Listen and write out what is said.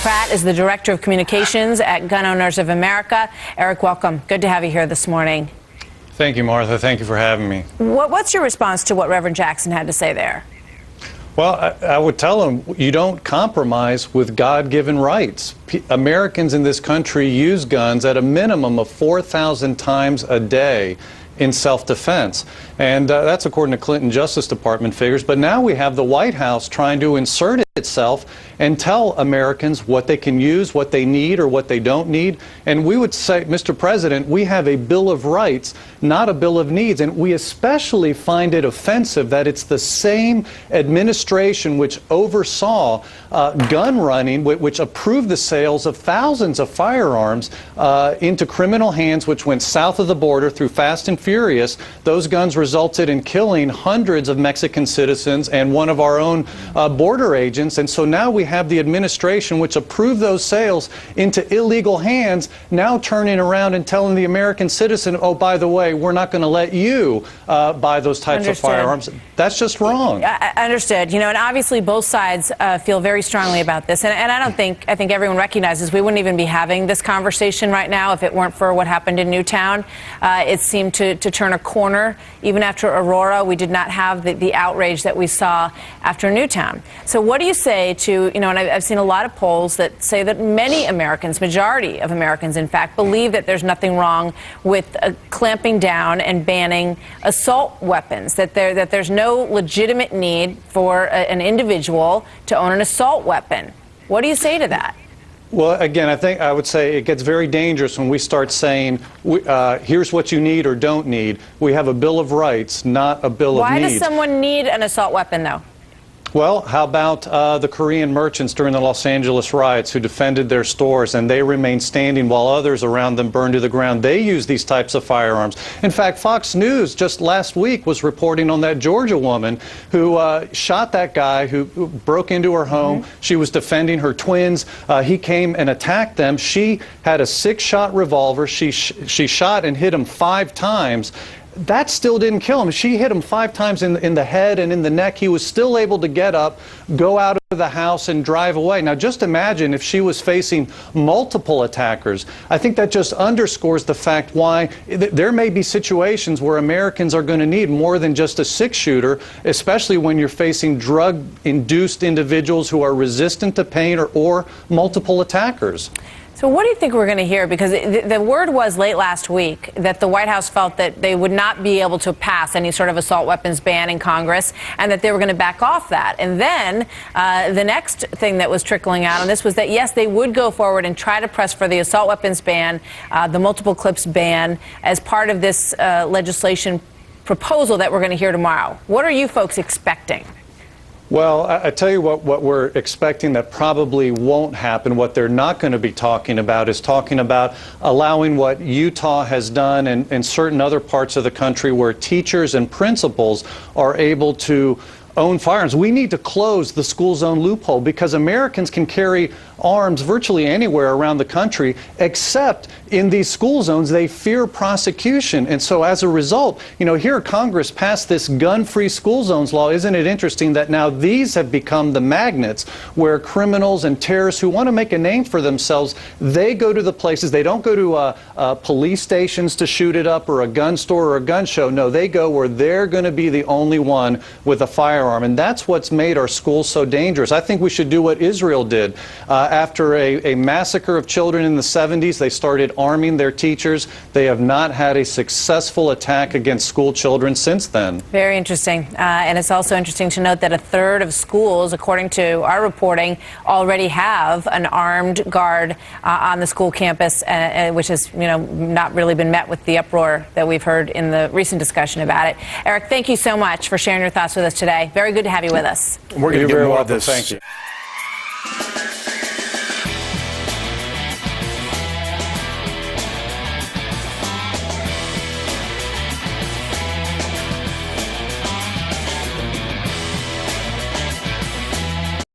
Pratt is the Director of Communications at Gun Owners of America. Eric, welcome. Good to have you here this morning. Thank you, Martha. Thank you for having me. What's your response to what Reverend Jackson had to say there? Well, I would tell him you don't compromise with God-given rights. Americans in this country use guns at a minimum of 4,000 times a day in self-defense. And that's according to Clinton Justice Department figures. But now we have the White House trying to insert itself and tell Americans what they can use, what they need, or what they don't need. And we would say, Mr. President, we have a Bill of Rights, not a Bill of Needs. And we especially find it offensive that it's the same administration which oversaw gun running, which approved the sales of thousands of firearms into criminal hands, which went south of the border through Fast and Furious. Those guns resulted in killing hundreds of Mexican citizens and one of our own border agents. And so now we have the administration which approved those sales into illegal hands, now turning around and telling the American citizen, oh, by the way, we're not going to let you buy those types of firearms. That's just wrong. Understood. You know, and obviously both sides feel very strongly about this. And I think everyone recognizes we wouldn't even be having this conversation right now if it weren't for what happened in Newtown. It seemed to turn a corner. Even after Aurora, we did not have the outrage that we saw after Newtown. So what do you say to, you know, and I've seen a lot of polls that say that many Americans, majority of Americans, in fact, believe that there's nothing wrong with clamping down and banning assault weapons, that there's no legitimate need for an individual to own an assault weapon. What do you say to that? Well, again, I would say it gets very dangerous when we start saying, here's what you need or don't need. We have a Bill of Rights, not a Bill of Needs. Why does someone need an assault weapon, though? Well, how about the Korean merchants during the Los Angeles riots who defended their stores and they remained standing while others around them burned to the ground? They use these types of firearms. In fact, Fox News just last week was reporting on that Georgia woman who shot that guy who broke into her home. She was defending her twins. He came and attacked them. She had a 6-shot revolver. She shot and hit him 5 times. That still didn't kill him. She hit him 5 times in the head and in the neck. He was still able to get up, go out of the house, and drive away. Now, just imagine if she was facing multiple attackers. I think that just underscores the fact why there may be situations where Americans are going to need more than just a 6-shooter, especially when you're facing drug-induced individuals who are resistant to pain or multiple attackers. So what do you think we're going to hear? Because the word was late last week that the White House felt that they would not be able to pass any sort of assault weapons ban in Congress and that they were going to back off that. And then the next thing that was trickling out on this was that, yes, they would go forward and try to press for the assault weapons ban, the multiple clips ban, as part of this legislation proposal that we're going to hear tomorrow. What are you folks expecting? Well, I tell you what we're expecting that probably won't happen. What they're not going to be talking about is talking about allowing what Utah has done and certain other parts of the country where teachers and principals are able to own firearms. We need to close the school zone loophole because Americans can carry arms virtually anywhere around the country, except in these school zones. They fear prosecution. And so as a result, you know, here Congress passed this gun-free school zones law. Isn't it interesting that now these have become the magnets where criminals and terrorists who want to make a name for themselves, they go to the places. They don't go to police stations to shoot it up or a gun store or a gun show. No, they go where they're going to be the only one with a firearm. And that's what's made our schools so dangerous. I think we should do what Israel did. After a massacre of children in the 70s, they started arming their teachers. They have not had a successful attack against school children since then. Very interesting. And it's also interesting to note that 1/3 of schools, according to our reporting, already have an armed guard on the school campus, which has, you know, not really been met with the uproar that we've heard in the recent discussion about it. Eric, thank you so much for sharing your thoughts with us today. Very good to have you with us. We're going to get more of this. Thank you.